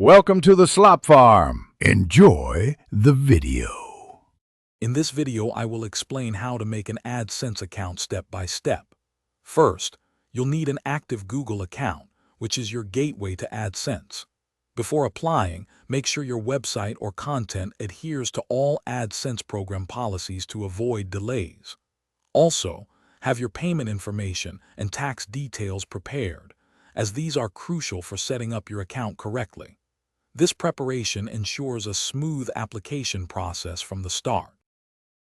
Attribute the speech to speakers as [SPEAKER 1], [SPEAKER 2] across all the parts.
[SPEAKER 1] Welcome to the Slop Farm. Enjoy the video.
[SPEAKER 2] In this video, I will explain how to make an AdSense account step by step. First, you'll need an active Google account, which is your gateway to AdSense. Before applying, make sure your website or content adheres to all AdSense program policies to avoid delays. Also, have your payment information and tax details prepared, as these are crucial for setting up your account correctly. This preparation ensures a smooth application process from the start.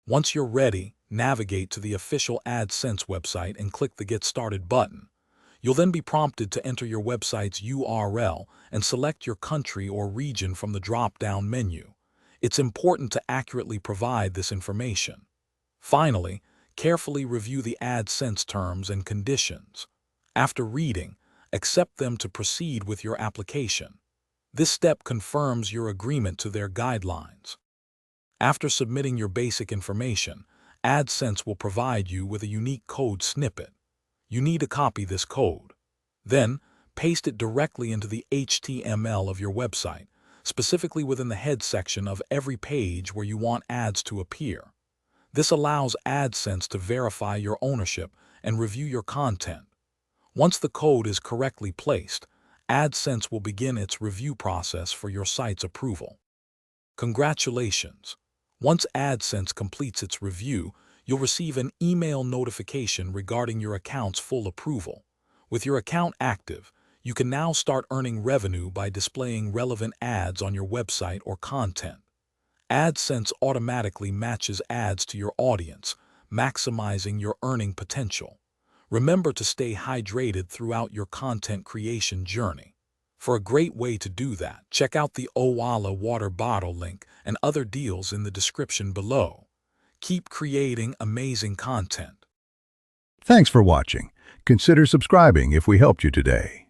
[SPEAKER 2] Once you're ready, navigate to the official AdSense website and click the Get Started button. You'll then be prompted to enter your website's URL and select your country or region from the drop-down menu. It's important to accurately provide this information. Finally, carefully review the AdSense terms and conditions. After reading, accept them to proceed with your application. This step confirms your agreement to their guidelines. After submitting your basic information, AdSense will provide you with a unique code snippet. You need to copy this code. Then, paste it directly into the HTML of your website, specifically within the head section of every page where you want ads to appear. This allows AdSense to verify your ownership and review your content. Once the code is correctly placed, AdSense will begin its review process for your site's approval. Congratulations! Once AdSense completes its review, you'll receive an email notification regarding your account's full approval. With your account active, you can now start earning revenue by displaying relevant ads on your website or content. AdSense automatically matches ads to your audience, maximizing your earning potential. Remember to stay hydrated throughout your content creation journey. For a great way to do that, check out the Owala water bottle link and other deals in the description below. Keep creating amazing content.
[SPEAKER 1] Thanks for watching. Consider subscribing if we helped you today.